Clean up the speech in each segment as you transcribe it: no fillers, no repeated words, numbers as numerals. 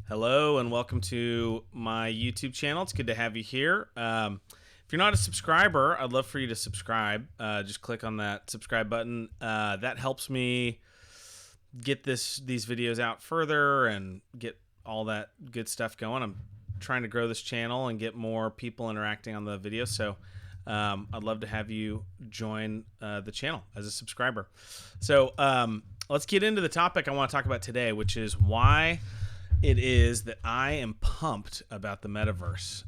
Hello and welcome to my YouTube channel. It's good to have you here. If you're not a subscriber, I'd love for you to subscribe. Just click on that subscribe button. That helps me get these videos out further and get all that good stuff going. I'm trying to grow this channel and get more people interacting on the videos. So I'd love to have you join the channel as a subscriber. So let's get into the topic I want to talk about today, which is why it is that I am pumped about the metaverse.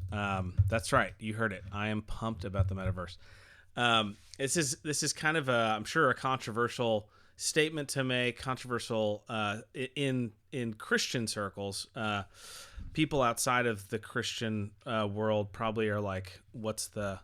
That's right, you heard it. I am pumped about the metaverse. This is kind of I'm sure a controversial statement to make. Controversial in Christian circles. People outside of the Christian world probably are like, "What's the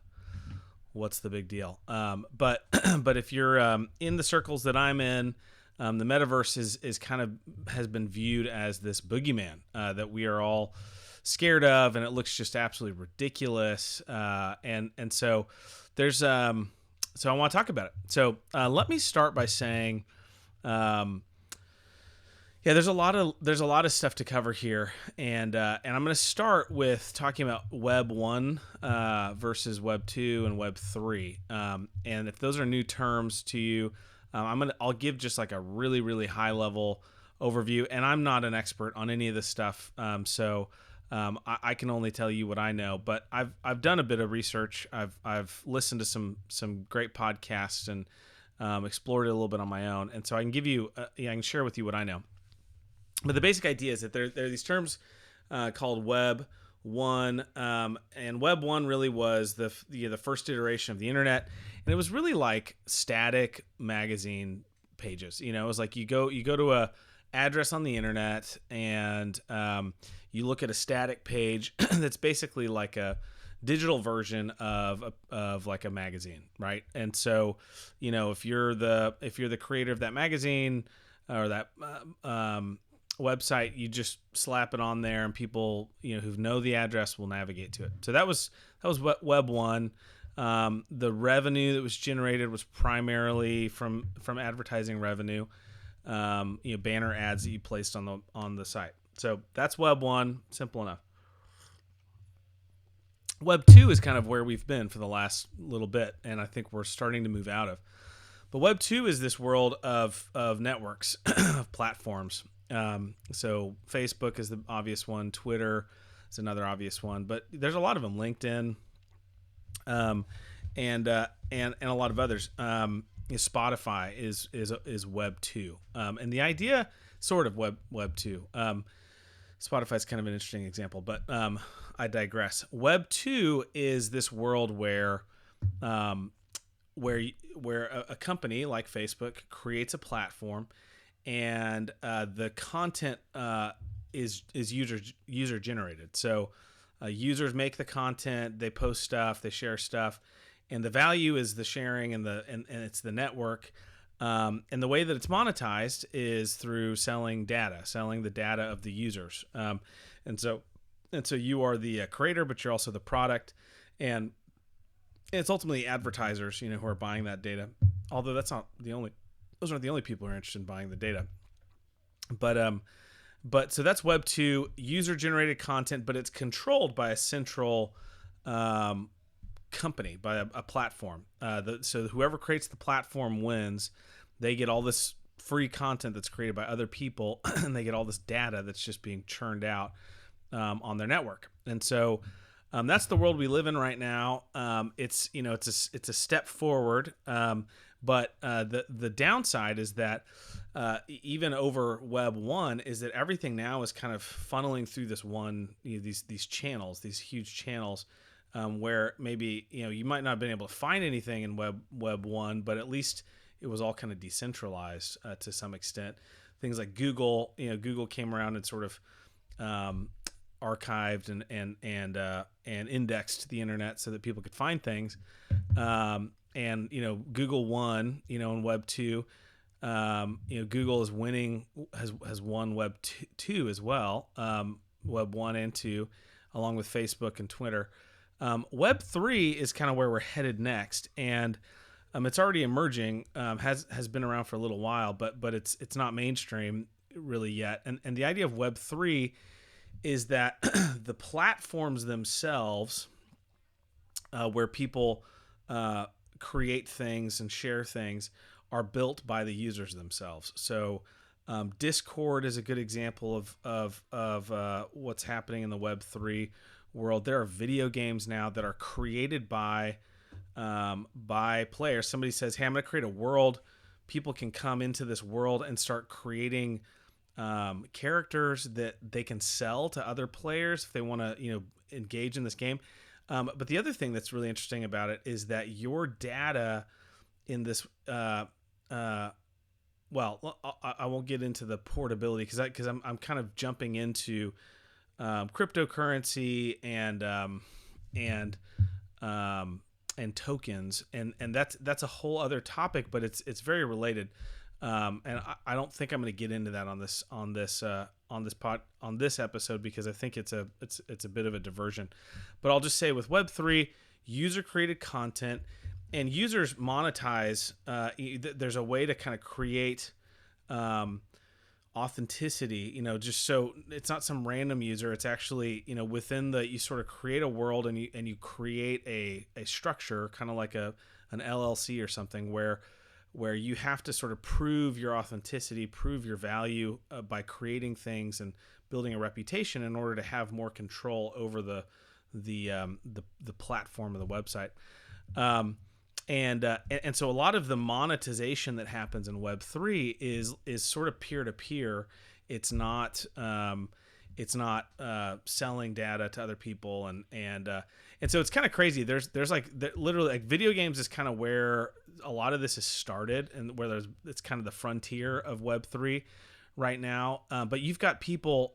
big deal?" But but if you're in the circles that I'm in. The metaverse is kind of has been viewed as this boogeyman that we are all scared of, and it looks just absolutely ridiculous. And so there's so I want to talk about it. So let me start by saying, yeah, there's a lot of stuff to cover here, and I'm going to start with talking about Web 1 versus Web 2 and Web 3. And if those are new terms to you. I'll give just like a really, really high level overview, and I'm not an expert on any of this stuff, so I can only tell you what I know. But I've done a bit of research. I've listened to some great podcasts and explored it a little bit on my own, and so I can give you I can share with you what I know. But the basic idea is that there are these terms called Web 1, and Web 1 really was the first iteration of the internet. And it was really like static magazine pages. You know, it was like you go to a address on the internet and you look at a static page that's basically like a digital version of like a magazine, right? And so, you know, if you're the creator of that magazine or that website, you just slap it on there, and people, you know, who know the address will navigate to it. So that was Web 1. The revenue that was generated was primarily from advertising revenue, banner ads that you placed on the site. So that's Web 1, simple enough. Web 2 is kind of where we've been for the last little bit, and I think we're starting to move out of. But Web 2 is this world of networks, of platforms. So Facebook is the obvious one. Twitter is another obvious one, but there's a lot of them. LinkedIn. And a lot of others. Spotify is Web 2, and the idea sort of Web 2. Spotify is kind of an interesting example, but I digress. Web 2 is this world where a company like Facebook creates a platform, and the content is user generated. So users make the content, they post stuff, they share stuff, and the value is the sharing and it's the network. And the way that it's monetized is through selling the data of the users. And so you are the creator, but you're also the product, and it's ultimately advertisers, you know, who are buying that data. Although those aren't the only people who are interested in buying the data. But so that's Web 2, user-generated content, but it's controlled by a central company, by a platform. So whoever creates the platform wins. They get all this free content that's created by other people, and they get all this data that's just being churned out on their network. And so that's the world we live in right now. It's a step forward. But the downside is that even over Web 1 is that everything now is kind of funneling through this one, these channels, these huge channels, where maybe, you might not have been able to find anything in Web 1, but at least it was all kind of decentralized to some extent. Things like Google, Google came around and sort of archived and indexed the internet so that people could find things. And Google won, in Web 2. Google is winning, has won Web 2 as well, Web 1 and 2, along with Facebook and Twitter. Web 3 is kind of where we're headed next, and it's already emerging, has been around for a little while, but it's not mainstream really yet. And the idea of Web 3 is that the platforms themselves, where people create things and share things, are built by the users themselves. So Discord is a good example of what's happening in the Web3 world. There are video games now that are created by players. Somebody says, "Hey, I'm going to create a world." People can come into this world and start creating characters that they can sell to other players if they want to, engage in this game. But the other thing that's really interesting about it is that your data in this, well, I won't get into the portability because I'm kind of jumping into cryptocurrency and tokens, and that's a whole other topic, but it's very related. And I don't think I'm going to get into that on this episode because I think it's a bit of a diversion. But I'll just say with Web3, user created content and users monetize. There's a way to kind of create authenticity, just so it's not some random user. It's actually, within you sort of create a world and you create a structure, kind of like an LLC or something where you have to sort of prove your authenticity, prove your value by creating things and building a reputation in order to have more control over the platform of the website. And so a lot of the monetization that happens in Web3 is sort of peer to peer. It's not selling data to other people, and so it's kind of crazy. There's literally like video games is kind of where a lot of this has started, and where it's kind of the frontier of Web3 right now. But you've got people,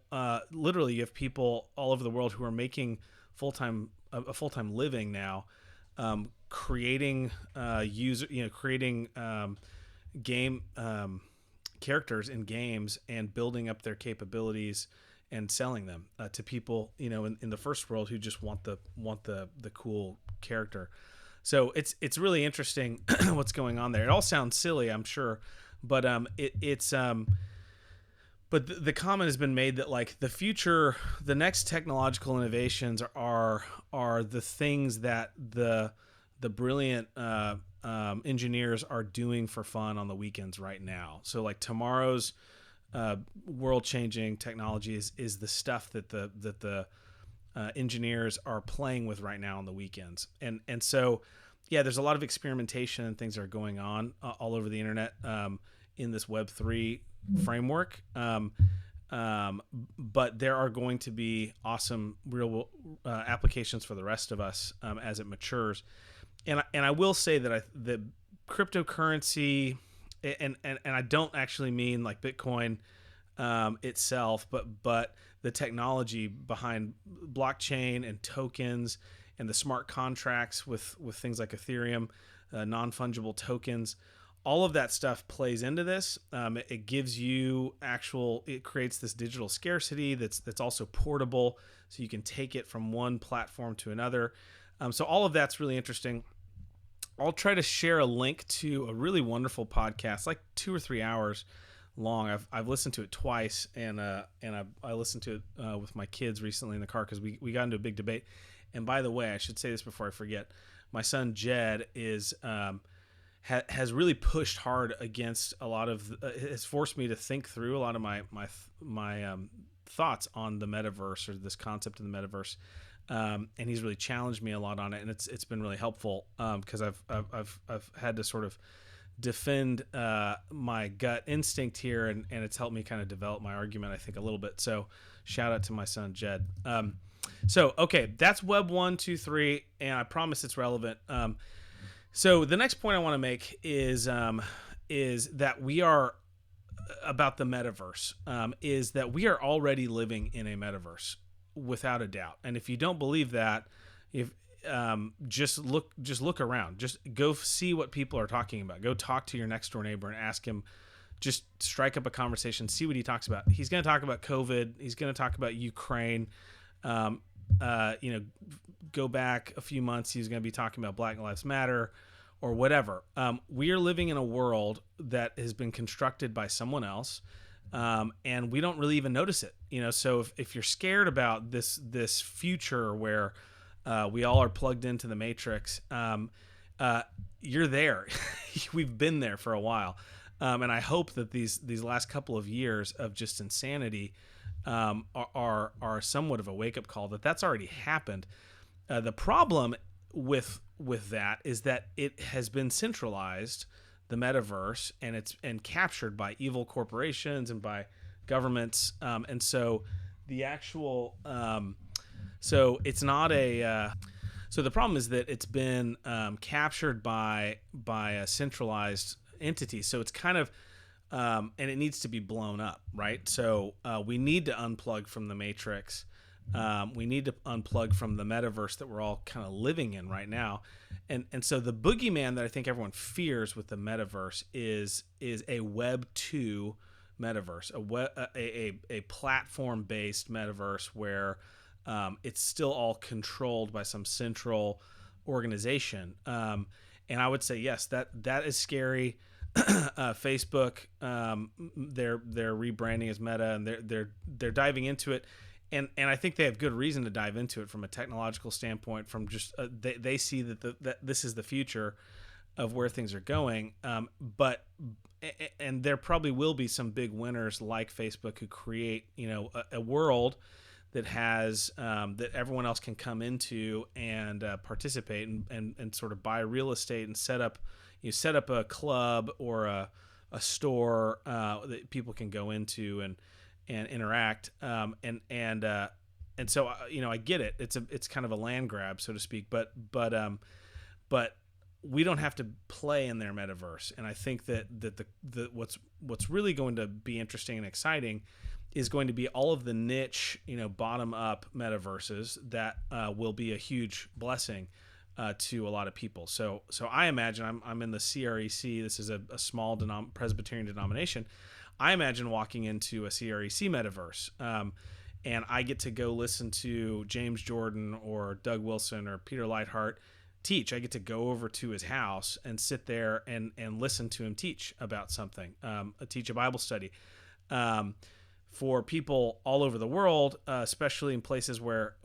literally, you have people all over the world who are making a full-time living now, creating creating game characters in games and building up their capabilities and selling them to people, in the first world who just want the cool character. So it's really interesting what's going on there. It all sounds silly, I'm sure, but but the comment has been made that like the future, the next technological innovations are the things that the brilliant engineers are doing for fun on the weekends right now. So like tomorrow's world-changing technology is the stuff that the engineers are playing with right now on the weekends. And so, yeah, there's a lot of experimentation and things that are going on all over the internet in this Web3 framework. But there are going to be awesome real applications for the rest of us as it matures. And I will say that the cryptocurrency, and I don't actually mean like Bitcoin itself, but the technology behind blockchain and tokens and the smart contracts with things like Ethereum, non-fungible tokens. All of that stuff plays into this. It gives you it creates this digital scarcity that's also portable, so you can take it from one platform to another. So all of that's really interesting. I'll try to share a link to a really wonderful podcast, like 2 or 3 hours long. I've listened to it twice, and I listened to it with my kids recently in the car because we got into a big debate. And by the way, I should say this before I forget. My son Jed has really pushed hard against a lot of has forced me to think through a lot of my thoughts on the metaverse, or this concept of the metaverse, and he's really challenged me a lot on it, and it's been really helpful because I've had to sort of defend my gut instinct here, and it's helped me kind of develop my argument, I think, a little bit. So shout out to my son Jed. So okay, that's Web 1, 2, 3, and I promise it's relevant. So the next point I want to make is that we are about the metaverse, is that we are already living in a metaverse without a doubt. And if you don't believe that, just look around, just go see what people are talking about. Go talk to your next door neighbor and ask him, just strike up a conversation, see what he talks about. He's going to talk about COVID. He's going to talk about Ukraine. Go back a few months, he's going to be talking about Black Lives Matter or whatever. We are living in a world that has been constructed by someone else. and we don't really even notice it. So if you're scared about this future where we all are plugged into the matrix, uh, you're there. We've been there for a while, and I hope that these last couple of years of just insanity are somewhat of a wake up call that's already happened. The problem with that is that it has been centralized, the metaverse, and it's captured by evil corporations and by governments, and so the actual so it's not a so the problem is that it's been captured by a centralized entity. So it's kind of and it needs to be blown up, right? So we need to unplug from the matrix. We need to unplug from the metaverse that we're all kind of living in right now. And so the boogeyman that I think everyone fears with the metaverse is a Web 2 metaverse, a platform based metaverse where it's still all controlled by some central organization. And I would say yes, that is scary. Facebook, they're rebranding as Meta, and they're diving into it, and I think they have good reason to dive into it from a technological standpoint. From just they see that this is the future of where things are going. But there probably will be some big winners like Facebook who create a world that has that everyone else can come into and participate and sort of buy real estate and set up a club or a store that people can go into and interact, and so I get it. It's kind of a land grab, so to speak, but we don't have to play in their metaverse. And I think that what's really going to be interesting and exciting is going to be all of the niche, bottom up metaverses that will be a huge blessing to a lot of people. So I imagine I'm in the CREC. This is a small Presbyterian denomination. I imagine walking into a CREC metaverse, and I get to go listen to James Jordan or Doug Wilson or Peter Leithart teach. I get to go over to his house and sit there and listen to him teach about something, teach a Bible study. For people all over the world, especially in places where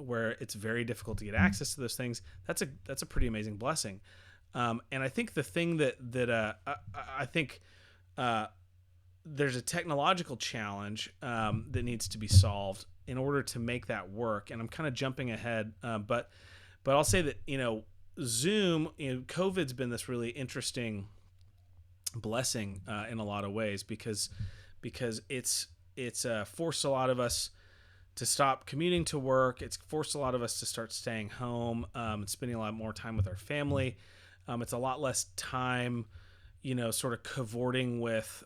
it's very difficult to get access to those things, that's a pretty amazing blessing. And I think the thing that I think there's a technological challenge that needs to be solved in order to make that work. And I'm kind of jumping ahead, but I'll say that Zoom, COVID's been this really interesting blessing in a lot of ways because it's forced a lot of us to stop commuting to work. It's forced a lot of us to start staying home and spending a lot more time with our family. It's a lot less time, sort of cavorting with,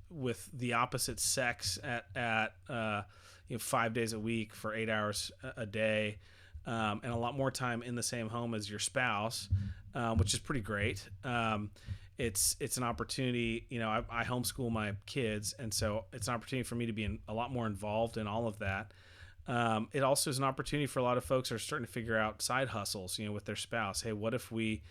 with the opposite sex at 5 days a week for 8 hours a day, and a lot more time in the same home as your spouse, which is pretty great. It's an opportunity. I homeschool my kids, and so it's an opportunity for me to be a lot more involved in all of that. It also is an opportunity for a lot of folks who are starting to figure out side hustles, with their spouse. Hey, what if we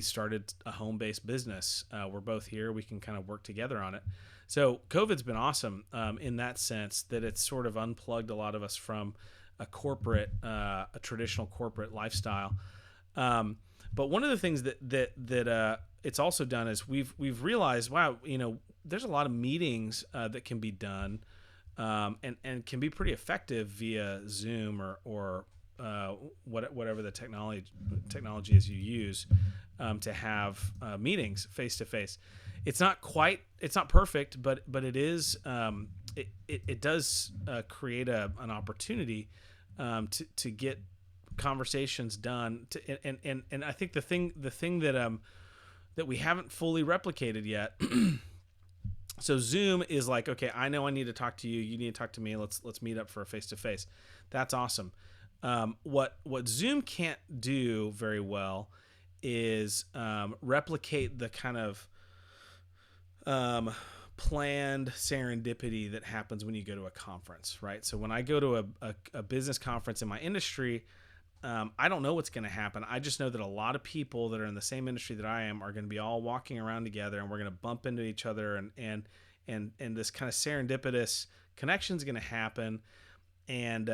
started a home-based business? We're both here. We can kind of work together on it. So COVID's been awesome in that sense that it's sort of unplugged a lot of us from a traditional corporate lifestyle. But one of the things that it's also done is we've realized, wow, there's a lot of meetings that can be done and can be pretty effective via Zoom or whatever the technology is you use to have meetings face to face. It's not perfect, but it is it does create an opportunity to get conversations done and I think the thing that we haven't fully replicated yet. So Zoom is like, okay, I know I need to talk to you. You need to talk to me. Let's meet up for a face-to-face. That's awesome. What Zoom can't do very well is replicate the kind of planned serendipity that happens when you go to a conference, right? So when I go to a business conference in my industry, I don't know what's going to happen. I just know that a lot of people that are in the same industry that I am are going to be all walking around together, and we're going to bump into each other, and and this kind of serendipitous connection is going to happen, and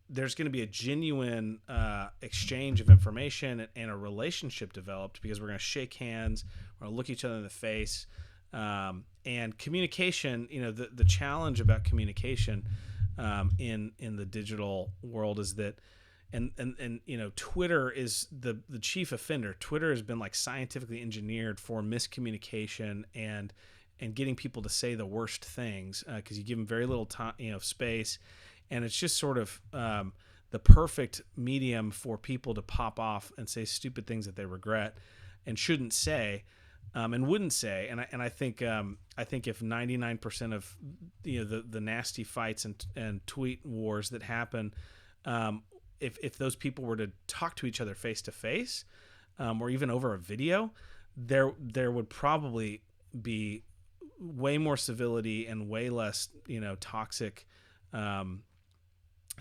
there's going to be a genuine exchange of information and a relationship developed, because we're going to shake hands, we're going to look each other in the face, and communication. The challenge about communication in the digital world is that, and Twitter is the chief offender. Twitter has been like scientifically engineered for miscommunication and getting people to say the worst things, because you give them very little time, space, and it's just sort of the perfect medium for people to pop off and say stupid things that they regret and shouldn't say, and wouldn't say. And I think if 99% of the nasty fights and tweet wars that happen, if those people were to talk to each other face to face, or even over a video, there would probably be way more civility and way less toxic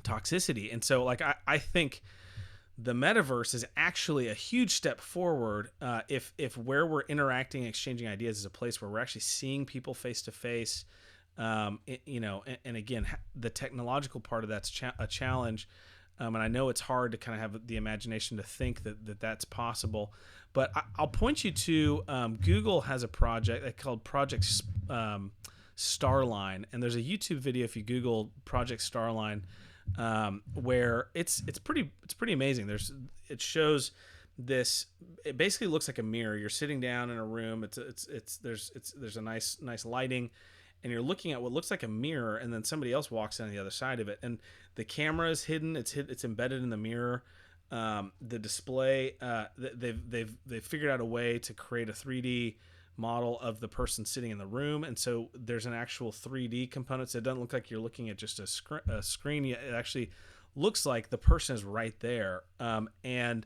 toxicity. And so I think the metaverse is actually a huge step forward, if where we're interacting and exchanging ideas is a place where we're actually seeing people face to face. And again, the technological part of that's a challenge. And I know it's hard to kind of have the imagination to think that's possible. But I'll point you to Google has a project called Project Starline, and there's a YouTube video if you Google Project Starline, where it's pretty amazing. It shows this. It basically looks like a mirror. You're sitting down in a room. There's a nice lighting, and you're looking at what looks like a mirror, and then somebody else walks in on the other side of it, and the camera is hidden. It's embedded in the mirror. The display, they've figured out a way to create a 3D model of the person sitting in the room, and so there's an actual 3D component. So it doesn't look like you're looking at just a screen. It actually looks like the person is right there, and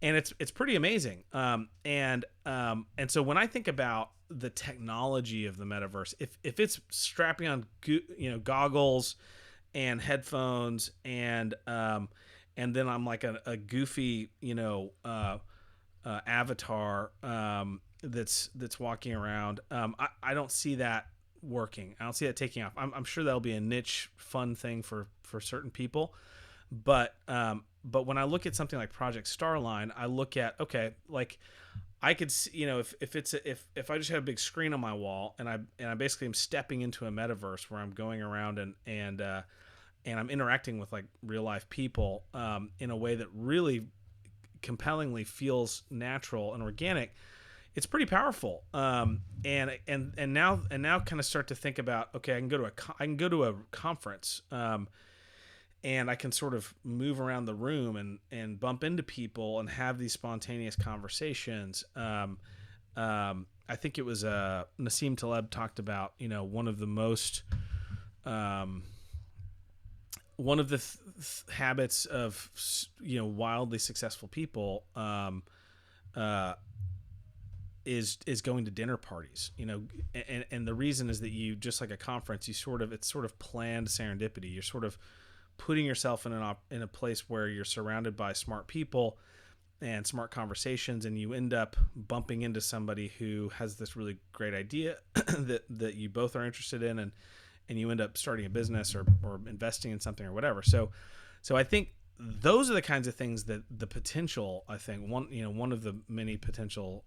it's pretty amazing. And so when I think about the technology of the metaverse, if it's strapping on goggles and headphones, and then I'm like a goofy avatar that's walking around, I don't see that working. I don't see that taking off. I'm sure that'll be a niche fun thing for certain people, but when I look at something like Project Starline, I look at, okay, like I could see, if I just had a big screen on my wall, and I basically am stepping into a metaverse where I'm going around and I'm interacting with like real life people in a way that really compellingly feels natural and organic. It's pretty powerful. And now kind of start to think about, okay, I can go to a conference, and I can sort of move around the room and bump into people and have these spontaneous conversations. I think it was Nassim Taleb talked about, one of the most one of the habits of wildly successful people is going to dinner parties, and the reason is that you, just like a conference, it's sort of planned serendipity. You're sort of putting yourself in a place where you're surrounded by smart people and smart conversations, and you end up bumping into somebody who has this really great idea that you both are interested in, and you end up starting a business or investing in something or whatever. So I think those are the kinds of things that the potential, I think one of the many potential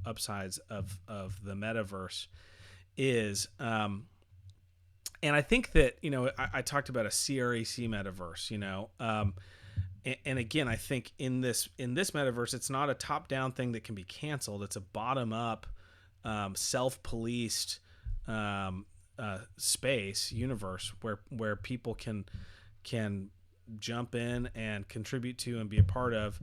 upsides of the metaverse is, and I think that, I talked about a CRAC metaverse, and again, I think in this metaverse, it's not a top-down thing that can be canceled. It's a bottom-up, self-policed space, universe where people can jump in and contribute to and be a part of,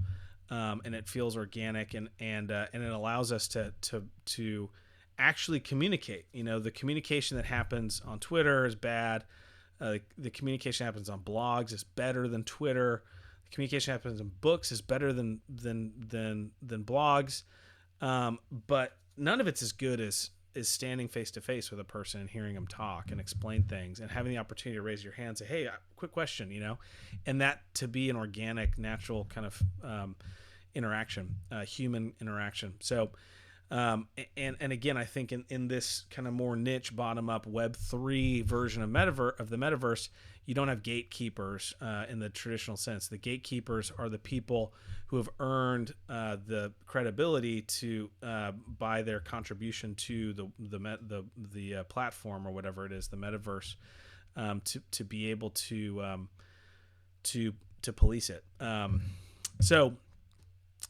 and it feels organic, and it allows us to actually communicate. The communication that happens on Twitter is bad. The communication happens on blogs is better than Twitter. The communication happens in books is better than blogs. But none of it's as good as standing face to face with a person and hearing them talk and explain things and having the opportunity to raise your hand and say, hey, quick question, and that to be an organic, natural kind of interaction, human interaction. So And again, I think in this kind of more niche bottom up Web3 version of the metaverse, you don't have gatekeepers in the traditional sense. The gatekeepers are the people who have earned the credibility to by their contribution to the platform or whatever it is, the metaverse, to be able to to police it. So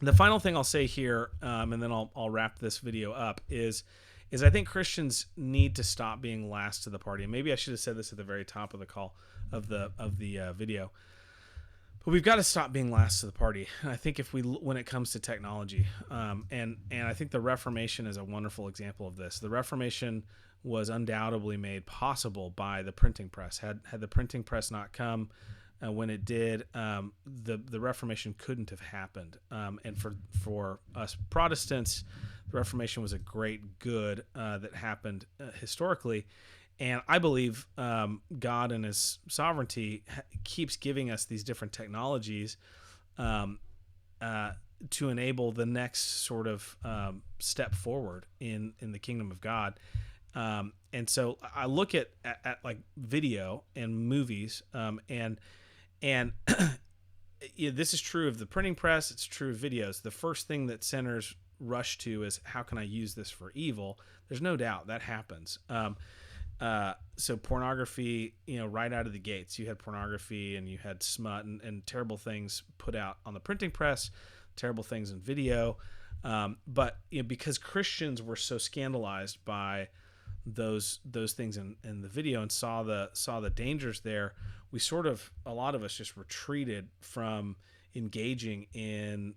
the final thing I'll say here, and then I'll wrap this video up, is I think Christians need to stop being last to the party. And maybe I should have said this at the very top of the call of the video. But we've got to stop being last to the party. And I think when it comes to technology, and I think the Reformation is a wonderful example of this. The Reformation was undoubtedly made possible by the printing press. Had the printing press not come when it did, the Reformation couldn't have happened. And for us Protestants, the Reformation was a great good that happened historically. And I believe God in his sovereignty keeps giving us these different technologies to enable the next sort of step forward in the kingdom of God. And so I look at like video and movies, and this is true of the printing press. It's true of videos. The first thing that sinners rush to is, how can I use this for evil? There's no doubt that happens. So pornography, right out of the gates, you had pornography and you had smut and terrible things put out on the printing press, terrible things in video. But because Christians were so scandalized by those things in the video and saw the dangers there, a lot of us just retreated from engaging in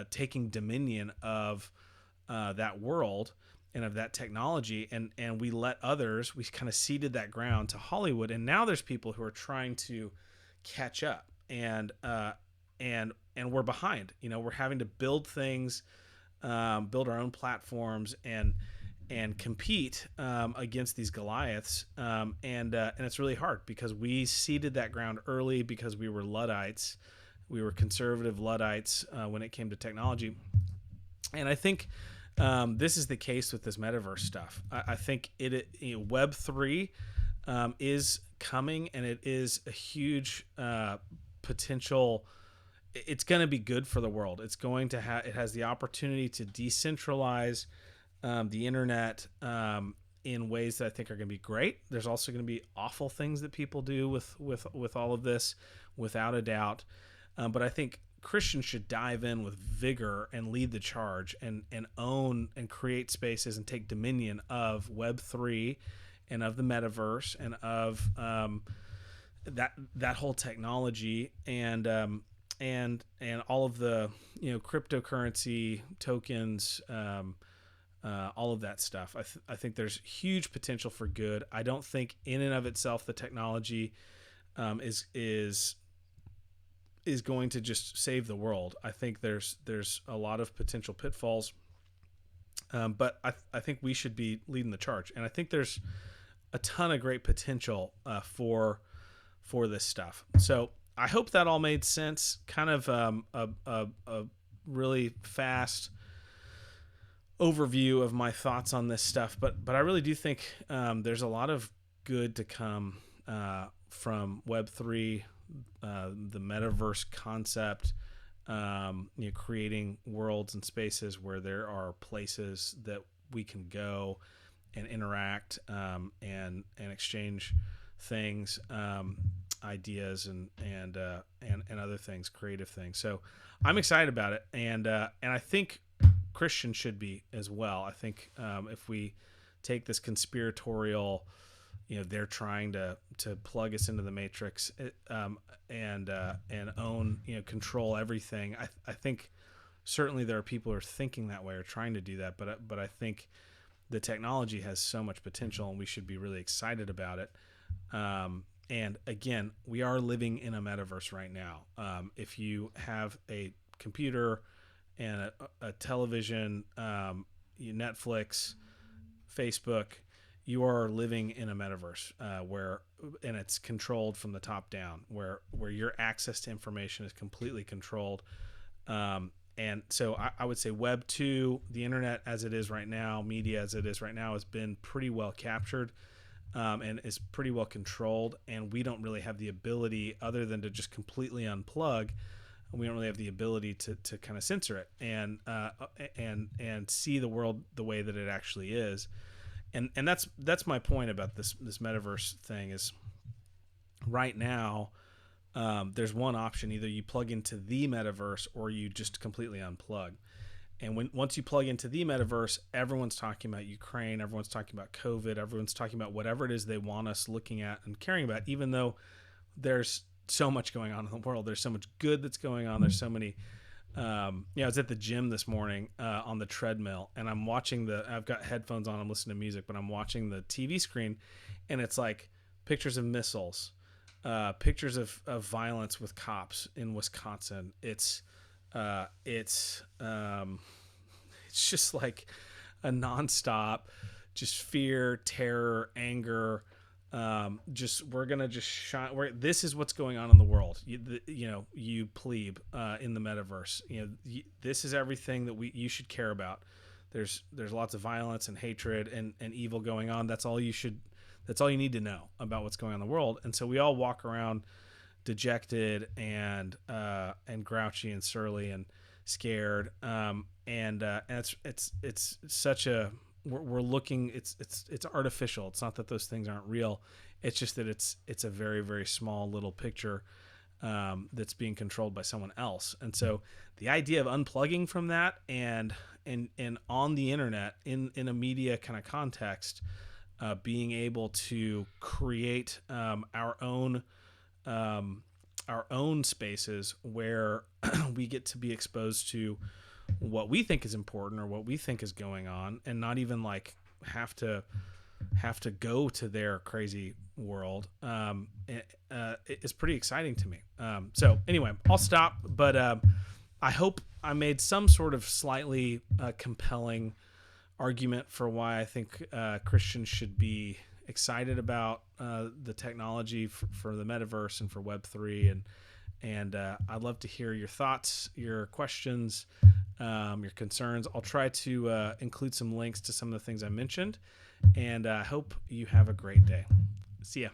taking dominion of that world and of that technology, and we let others, we kind of ceded that ground to Hollywood, and now there's people who are trying to catch up, and we're behind. We're having to build things, build our own platforms, and compete against these Goliaths, and it's really hard because we ceded that ground early because we were Luddites, we were conservative Luddites when it came to technology, and I think. This is the case with this metaverse stuff. I think Web3 is coming, and it is a huge potential. It's going to be good for the world. It's going to it has the opportunity to decentralize the internet in ways that I think are going to be great. There's also going to be awful things that people do with all of this, without a doubt. But I think Christians should dive in with vigor and lead the charge and own and create spaces and take dominion of Web3 and of the metaverse and of that whole technology and all of the cryptocurrency tokens, all of that stuff. I think there's huge potential for good. I don't think in and of itself the technology is going to just save the world. I think there's a lot of potential pitfalls, but I think we should be leading the charge, and I think there's a ton of great potential for this stuff. So I hope that all made sense. Kind of a really fast overview of my thoughts on this stuff, but I really do think there's a lot of good to come from Web3. The metaverse concept, creating worlds and spaces where there are places that we can go and interact and exchange things, ideas and other things, creative things. So I'm excited about it, and I think Christians should be as well. I think if we take this conspiratorial, they're trying to plug us into the matrix and own, control everything. I think certainly there are people who are thinking that way or trying to do that, but I think the technology has so much potential and we should be really excited about it. And again, we are living in a metaverse right now. If you have a computer and a television, Netflix, Facebook, you are living in a metaverse and it's controlled from the top down, where your access to information is completely controlled. And so I would say Web 2, the internet as it is right now, media as it is right now, has been pretty well captured, and is pretty well controlled. And we don't really have the ability, other than to just completely unplug, we don't really have the ability to kind of censor it and see the world the way that it actually is. And that's my point about this metaverse thing is right now, there's one option: either you plug into the metaverse or you just completely unplug. And once you plug into the metaverse, everyone's talking about Ukraine, everyone's talking about COVID, everyone's talking about whatever it is they want us looking at and caring about, even though there's so much going on in the world. There's so much good that's going on. There's so many. I was at the gym this morning on the treadmill, and I'm watching I've got headphones on, I'm listening to music, but I'm watching the TV screen, and it's like pictures of missiles, pictures of violence with cops in Wisconsin. It's just like a nonstop, just fear, terror, anger. We're gonna just shine. This is what's going on in the world. You plebe in the metaverse. This is everything that you should care about. There's lots of violence and hatred and evil going on. That's all you need to know about what's going on in the world. And so we all walk around dejected and grouchy and surly and scared. And it's such a we're looking. It's artificial. It's not that those things aren't real. It's just that it's a very, very small little picture that's being controlled by someone else. And so the idea of unplugging from that and on the internet in a media kind of context, being able to create our own spaces where we get to be exposed to what we think is important or what we think is going on, and not even like have to go to their crazy world. It's pretty exciting to me. So anyway, I'll stop, but I hope I made some sort of slightly compelling argument for why I think Christians should be excited about the technology for the metaverse and for Web3, and I'd love to hear your thoughts, your questions, your concerns. I'll try to include some links to some of the things I mentioned, and I hope you have a great day. See ya.